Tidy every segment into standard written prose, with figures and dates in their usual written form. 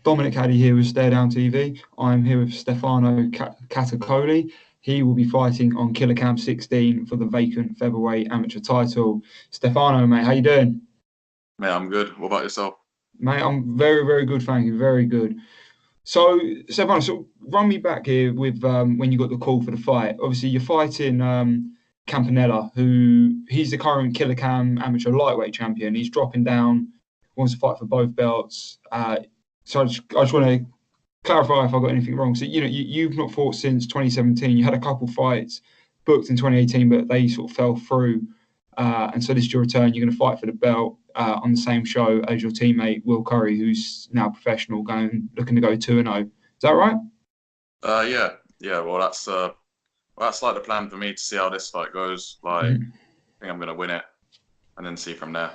Dominic Caddy here with Stare Down TV. I'm here with Stefano Catacoli. He will be fighting on Killacam 16 for the vacant featherweight amateur title. Stefano, mate, how you doing? Mate, I'm good. What about yourself? Mate, I'm very, very good, thank you. Very good. So, Stefano, run me back here with when you got the call for the fight. Obviously, you're fighting Campanella, he's the current Killacam amateur lightweight champion. He's dropping down, wants to fight for both belts. So I just want to clarify if I got anything wrong. So, you've not fought since 2017. You had a couple fights booked in 2018, but they sort of fell through. And so this is your return. You're going to fight for the belt on the same show as your teammate, Will Curry, who's now professional, looking to go 2-0. Is that right? Yeah. Well, that's like the plan for me to see how this fight goes. I think I'm going to win it and then see from there.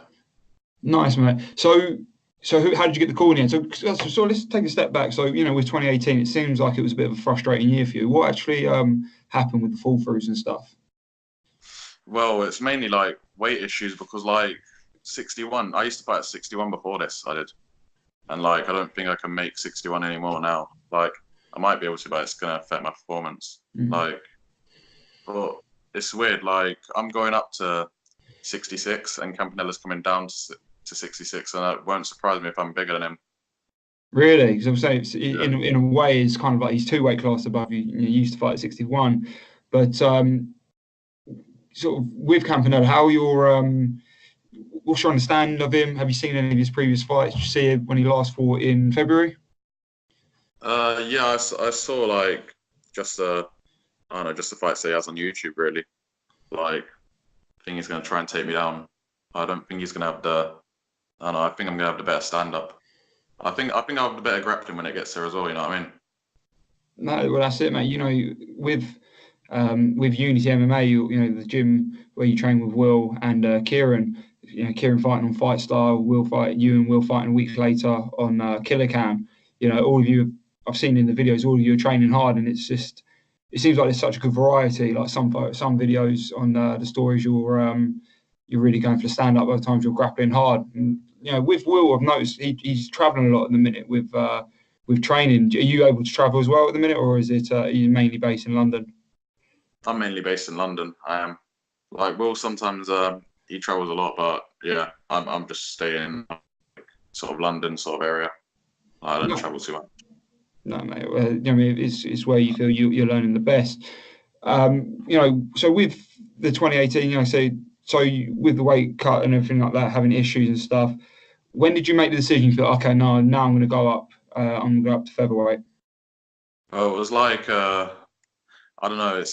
Nice, mate. So how did you get the call in the end? So let's take a step back. So, with 2018, it seems like it was a bit of a frustrating year for you. What actually happened with the fall throughs and stuff? Well, it's mainly weight issues because 61, I used to fight at 61 before this, I did. And I don't think I can make 61 anymore now. I might be able to, but it's going to affect my performance. But it's weird. I'm going up to 66 and Campanella's coming down to 66, and it won't surprise me if I'm bigger than him. Really? Because I'm saying in a way, it's kind of like he's 2 weight class above you. You used to fight at 61, but sort of with Campanella, what's your understanding of him? Have you seen any of his previous fights? Did you see him when he last fought in February? Yeah, I saw just the fights that he has on YouTube. Really, I think he's going to try and take me down. I don't think he's going to have I think I'm going to have the better stand-up. I think I'll have the better grappling when it gets there as well, you know what I mean? No, well, that's it, mate. With Unity MMA, the gym where you train with Will and Kieran, Kieran fighting on Fight Style, Will fighting a week later on Killacam. All of you, I've seen in the videos, all of you are training hard, and it seems like there's such a good variety. Like some videos on the stories, you're really going for the stand-up. Other times you're grappling hard. And, with Will, I've noticed he's travelling a lot at the minute with training. Are you able to travel as well at the minute, or is it are you mainly based in London? I'm mainly based in London. I am. Will sometimes he travels a lot, but yeah, I'm just staying in sort of London sort of area. I don't travel too much. No, mate. It's where you feel you're learning the best. So with the 2018, so with the weight cut and everything like that, having issues and stuff, when did you make the decision? You thought, okay, now I'm going to go up. I'm going to go up to featherweight. Oh, it was I don't know.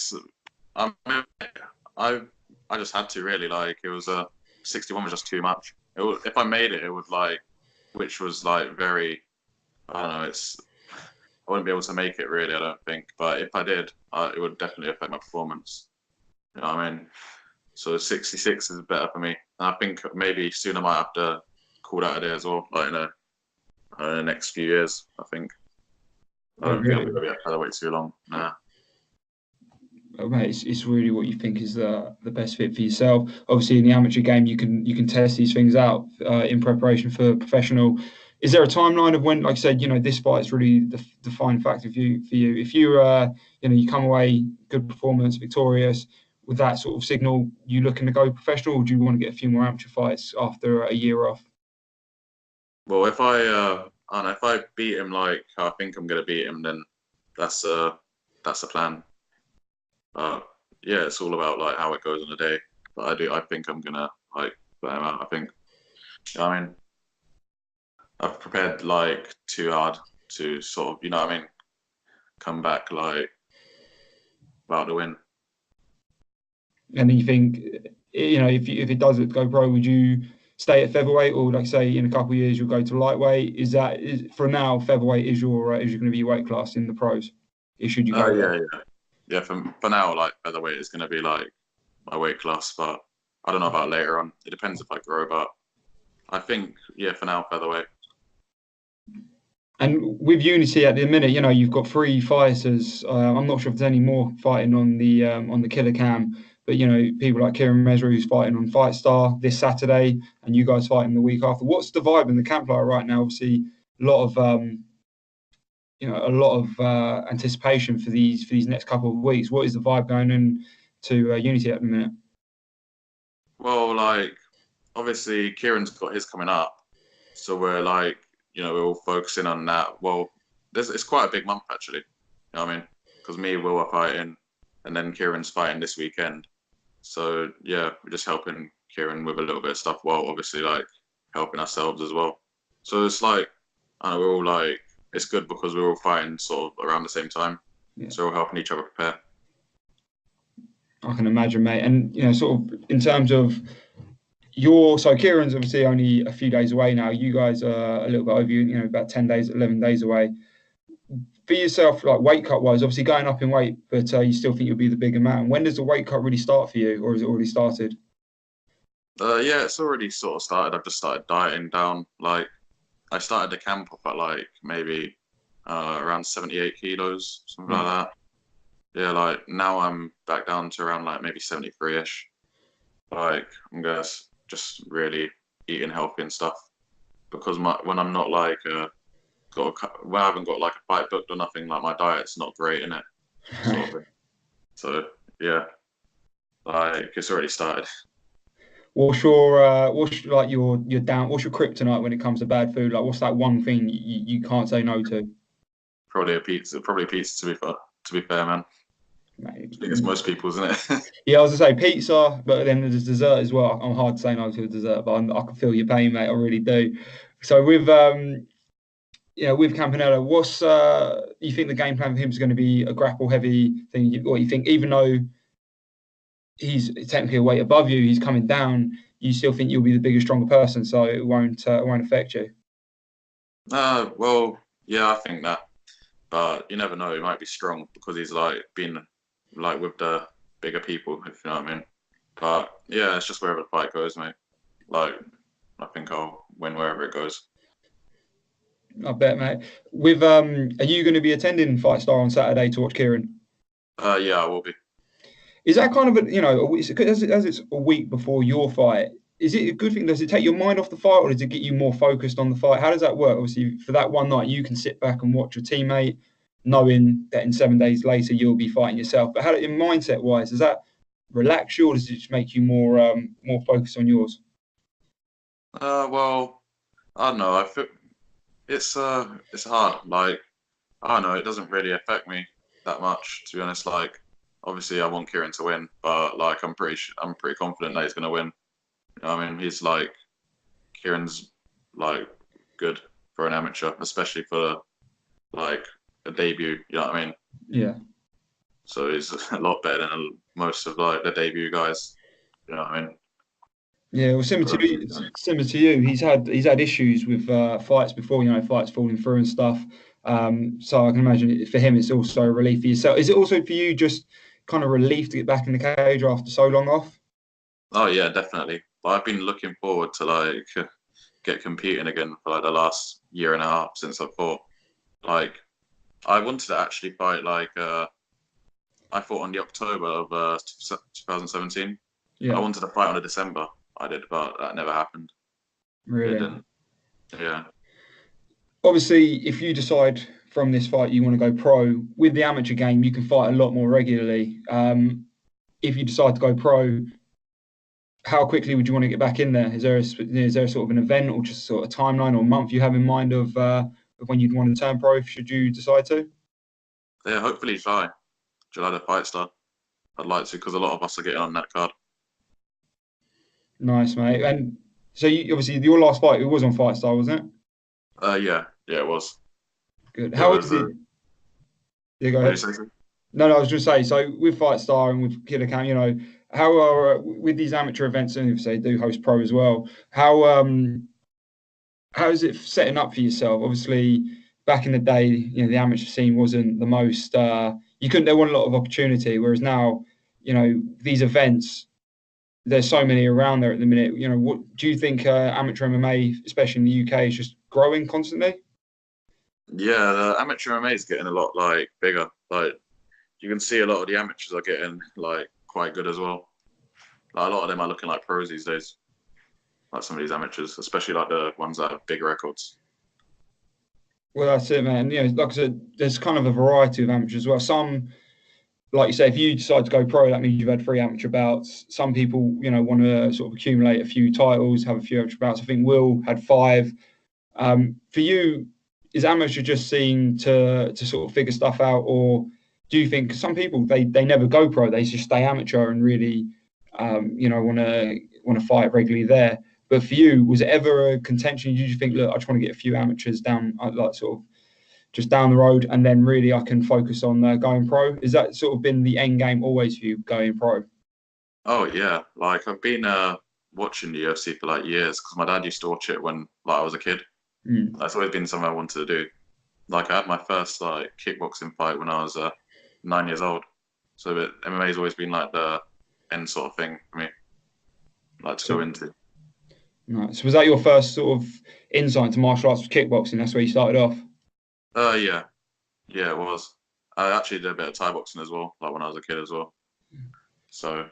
I just had to really. It was 61 was just too much. If I made it, it would which was very. I don't know. I wouldn't be able to make it really. I don't think. But if I did, it would definitely affect my performance. You know what I mean? So 66 is better for me. And I think maybe soon I might have to call that a day as well, in the next few years, I think. I don't think I'm going to be at featherweight too long. Nah. Oh, mate, it's really what you think is the best fit for yourself. Obviously, in the amateur game, you can test these things out in preparation for professional. Is there a timeline of when, like I said, this fight is really the defining factor for you? If you come away good performance, victorious, with that sort of signal, you looking to go professional, or do you want to get a few more amateur fights after a year off? Well, if I beat him like how I think I'm going to beat him, then that's the plan. Yeah, it's all about how it goes on the day. But I think I'm gonna let him out. I think. I mean, I've prepared too hard to sort of come back about the win. And you think, if it does go pro, would you stay at featherweight, or say in a couple of years you'll go to lightweight? For now, featherweight is your going to be your weight class in the pros? Should you go? Yeah. For now, featherweight is going to be my weight class, but I don't know about later on. It depends if I grow, but I think for now featherweight. And with Unity at the minute, you've got 3 fighters. I'm not sure if there's any more fighting on the Killacam, but people like Kieran Mesra, who's fighting on Fight Star this Saturday, and you guys fighting the week after. What's the vibe in the camp like right now? Obviously, lot of a lot of anticipation for these next couple of weeks. What is the vibe going in to Unity at the minute? Well, like obviously Kieran's got his coming up, so we're like, we're all focusing on that. Well, it's quite a big month actually. You know what I mean? Because me, Will are fighting, and then Kieran's fighting this weekend. So yeah, we're just helping Kieran with a little bit of stuff while obviously like helping ourselves as well. So it's like, I don't know, we're all like, it's good because we're all fighting sort of around the same time. Yeah. So we're all helping each other prepare. I can imagine, mate. And sort of in terms of so Kieran's obviously only a few days away now. You guys are a little bit over, about 10 days, 11 days away. For yourself, like weight cut wise, obviously going up in weight, but you still think you'll be the bigger man. When does the weight cut really start for you, or has it already started? Yeah, it's already sort of started. I've just started dieting down. Like, I started the camp off at like maybe around 78 kilos, something like that. Yeah, like now I'm back down to around like maybe 73-ish. Like, I'm just really eating healthy and stuff because when I'm not like when I haven't got like a fight booked or nothing, like my diet's not great in it, sort of thing. So yeah, like it's already started. What's your down? What's your kryptonite when it comes to bad food? Like, what's that one thing you can't say no to? Probably a pizza. Probably pizza to be fair, man. Mate, I think it's most people's, isn't it? yeah, I was gonna say pizza, but then there's dessert as well. I'm hard to say no to a dessert, but I can feel your pain, mate. I really do. So with Campanella, what's you think the game plan for him is going to be a grapple heavy thing? What you think, even though he's technically a weight above you, he's coming down. You still think you'll be the bigger, stronger person, so it won't affect you. Well, yeah, I think that, but you never know. He might be strong because he's like been like with the bigger people, if you know what I mean. But yeah, it's just wherever the fight goes, mate. Like, I think I'll win wherever it goes. I bet, mate. Are you going to be attending Fight Star on Saturday to watch Kieran? Yeah, I will be. Is that kind of as it's a week before your fight? Is it a good thing? Does it take your mind off the fight, or does it get you more focused on the fight? How does that work? Obviously, for that one night, you can sit back and watch your teammate, knowing that in 7 days later you'll be fighting yourself. But in mindset wise, does that relax you, or does it just make you more focused on yours? Well, I don't know. I feel it's hard. Like, I don't know. It doesn't really affect me that much, to be honest. Like, obviously, I want Kieran to win, but like, I'm pretty confident that he's gonna win. You know what I mean, he's like Kieran's like good for an amateur, especially for like a debut. You know what I mean? Yeah. So he's a lot better than most of like the debut guys. You know what I mean? Yeah, well, similar to you, he's had issues with fights before, fights falling through and stuff. So I can imagine for him, it's also a relief for yourself. Is it also for you just kind of relief to get back in the cage after so long off? Oh yeah, definitely. I've been looking forward to like get competing again for like the last year and a half since I fought. Like I wanted to actually fight like I fought on the October of 2017. I Yeah, wanted to fight on the December. I did, but that never happened. It really. didn't. Yeah. Obviously, if you decide from this fight you want to go pro with the amateur game, you can fight a lot more regularly. If you decide to go pro, how quickly would you want to get back in there? Is there sort of an event or just sort of a timeline or month you have in mind of when you'd want to turn pro? Should you decide to? Yeah, hopefully July the fight start. I'd like to because a lot of us are getting on that card. Nice, mate. And so obviously your last fight it was on Fight Style, wasn't it? Yeah, it was. Good. It How was. is it? Yeah, go What did ahead. you say? No, I was just say. So with Fight Star and with Killacam, how are with these amateur events and if they do host pro as well? How is it setting up for yourself? Obviously, back in the day, the amateur scene wasn't the most. There wasn't a lot of opportunity, whereas now, these events there's so many around there at the minute. What do you think amateur MMA, especially in the UK, is just growing constantly? Yeah, the amateur MMA is getting a lot like bigger. Like you can see a lot of the amateurs are getting like quite good as well. Like a lot of them are looking like pros these days. Like some of these amateurs, especially like the ones that have big records. Well, that's it, man. Like I said, there's kind of a variety of amateurs as well. Some, like you say, if you decide to go pro, that means you've had 3 amateur bouts. Some people, want to sort of accumulate a few titles, have a few amateur bouts. I think Will had 5. For you, is amateur just seen to sort of figure stuff out, or do you think, 'cause some people they never go pro, they just stay amateur and really, want to fight regularly there. But for you, was it ever a contention? Did you think, look, I just want to get a few amateurs down, like sort of just down the road, and then really I can focus on going pro? Is that sort of been the end game always for you, going pro? Oh yeah, like I've been watching the UFC for like years because my dad used to watch it when like I was a kid. Mm. That's always been something I wanted to do. Like I had my first like kickboxing fight when I was 9 years old. So MMA has always been like the end sort of thing for me, like to go So, into. right. So was that your first sort of insight into martial arts, was kickboxing? That's where you started off. Yeah, yeah, it was. I actually did a bit of Thai boxing as well, like when I was a kid as well. So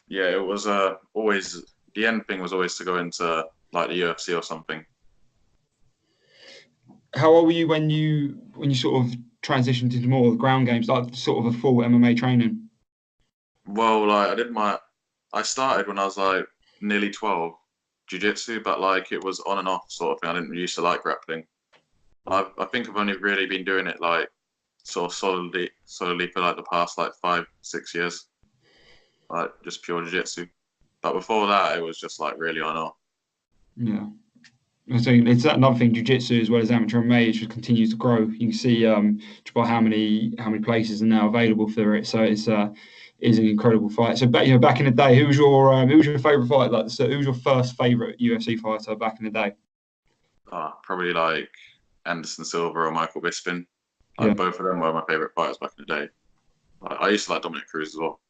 yeah, it was always the end thing was always to go into like the UFC or something. How old were you when you sort of transitioned into more of the ground games, like sort of a full MMA training? Well, like I started when I was like nearly 12, jiu-jitsu, but like it was on and off sort of thing. I didn't used to like grappling. I think I've only really been doing it like sort of solidly for like the past like 5, 6 years, like just pure jiu-jitsu. But before that, it was just like really on and off. Yeah. So it's another thing, jiu-jitsu as well as amateur MMA, it just continues to grow. You can see just by how many places are now available for it. So it's is an incredible fight. So back in the day, who was your favorite fighter? Like, so who was your first favorite UFC fighter back in the day? Probably like Anderson Silva or Michael Bisping. Yeah. Like both of them were my favorite fighters back in the day. Like, I used to like Dominic Cruz as well.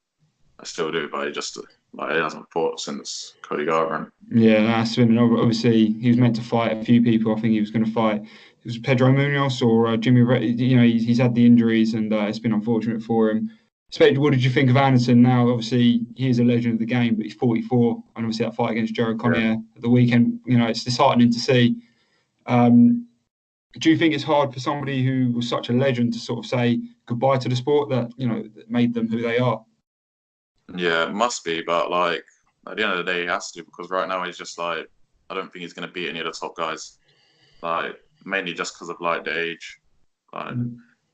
I still do, but he just like he hasn't fought since Cody Garbrandt. Yeah, that's been obviously he was meant to fight a few people. I think he was going to fight. It was Pedro Munoz or Jimmy. He's had the injuries, and it's been unfortunate for him. What did you think of Anderson? Now, obviously, he's a legend of the game, but he's 44, and obviously that fight against Jared Yeah. Conner at the weekend, it's disheartening to see. Um, do you think it's hard for somebody who was such a legend to sort of say goodbye to the sport that made them who they are? Yeah, it must be, but like at the end of the day, he has to because right now he's just like I don't think he's gonna beat any of the top guys. Like mainly just because of like the age. Like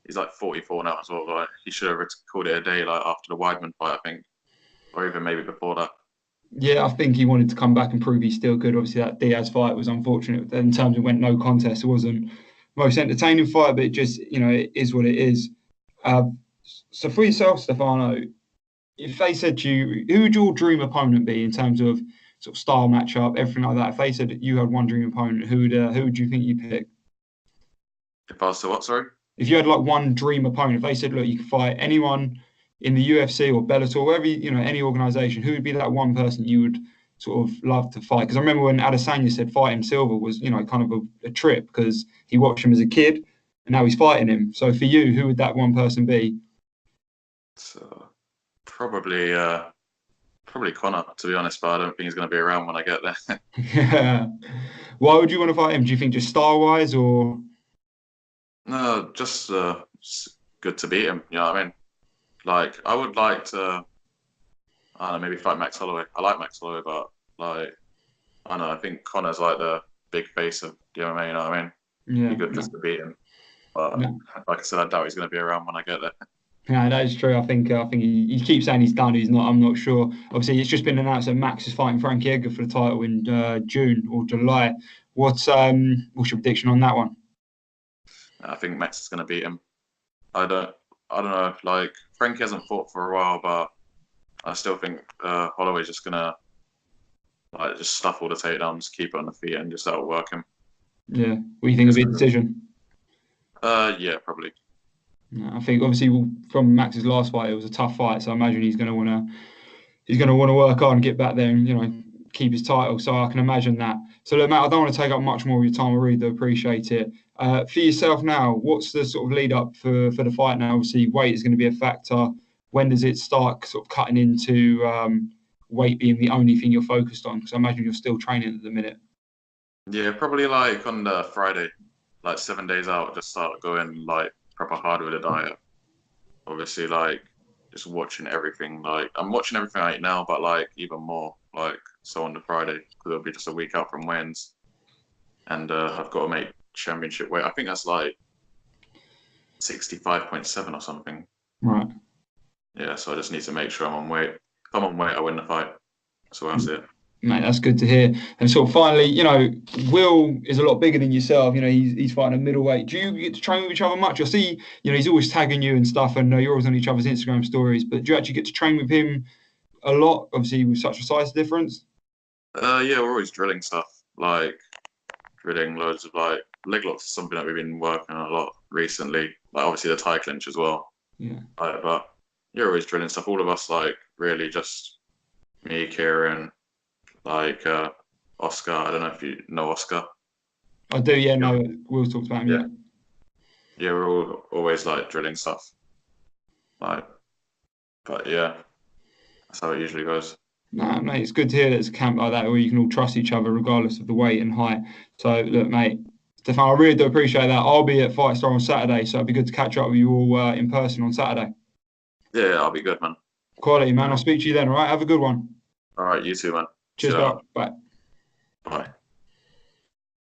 he's like 44 now as well. Like he should have called it a day like after the Weidman fight, I think, or even maybe before that. Yeah, I think he wanted to come back and prove he's still good. Obviously, that Diaz fight was unfortunate in terms of went no contest. It wasn't most entertaining fight, but it just it is what it is. Uh, so for yourself, Stefano, if they said to you, who would your dream opponent be in terms of sort of style matchup, everything like that? If they said that you had one dream opponent, who would you think you pick? If I was to what, sorry? If you had like one dream opponent, if they said, look, you can fight anyone in the UFC or Bellator, wherever any organization, who would be that one person you would sort of love to fight? Because I remember when Adesanya said fighting Silva was kind of a trip because he watched him as a kid and now he's fighting him. So for you, who would that one person be? So probably probably Conor, to be honest, but I don't think he's gonna be around when I get there. Yeah. Why would you want to fight him? Do you think just style wise or? No, just good to beat him. You know what I mean? Like I would like to, I don't know, maybe fight Max Holloway. I like Max Holloway, but like I don't know, I think Connor's like the big face of the MMA. You know what I mean? Be Yeah. good just to beat him. But No. like I said, I doubt he's going to be around when I get there. Yeah, that is true. I think he keeps saying he's done. He's not. I'm not sure. Obviously, it's just been announced that Max is fighting Frankie Edgar for the title in June or July. What's your prediction on that one? I think Max is going to beat him. I don't, I don't know. Like Frankie hasn't fought for a while, but I still think Holloway's just gonna like just stuff all the takedowns, keep it on the feet, and just outwork him. Yeah. What do you think of Just the decision? yeah, probably. Yeah, I think obviously from Max's last fight, it was a tough fight, so I imagine he's going to want to work hard and get back there and keep his title. So I can imagine that. So look, Matt, I don't want to take up much more of your time. I really do appreciate it. For yourself now, what's the sort of lead up for the fight now? Obviously, weight is going to be a factor. When does it start sort of cutting into weight being the only thing you're focused on? Because I imagine you're still training at the minute. Yeah, probably like on the Friday. like 7 days out, just start going like proper hard with the diet. Obviously, like just watching everything. Like I'm watching everything I eat now, but like even more. Like so on the Friday, because it'll be just a week out from weigh-ins, and I've got to make championship weight. I think that's like 65.7 or something. Right. Yeah, so I just need to make sure I'm on weight. If I'm on weight, I win the fight. So that's it. Mate, that's good to hear. And sort of finally, Will is a lot bigger than yourself. He's fighting a middleweight. Do you get to train with each other much? I see, he's always tagging you and stuff, and you're always on each other's Instagram stories. But do you actually get to train with him a lot? Obviously, with such a size difference. Yeah, we're always drilling stuff, like drilling loads of like leg locks is something that we've been working on a lot recently. Like obviously the tie clinch as well. Yeah. But you're always drilling stuff. All of us, like really just me, Kieran, like Oscar. I don't know if you know Oscar. I do. Yeah. No. Will talked about him. Yeah. Yeah, we're all always like drilling stuff. Like, but yeah, that's how it usually goes. Nah, mate, it's good to hear that there's a camp like that where you can all trust each other regardless of the weight and height. So, look, mate, Stefano, I really do appreciate that. I'll be at Fight Star on Saturday, so it'd be good to catch up with you all in person on Saturday. Yeah, I'll be good, man. Quality, man. I'll speak to you then, all right? Have a good one. All right, you too, man. Cheers, Chill out. bye. Bye.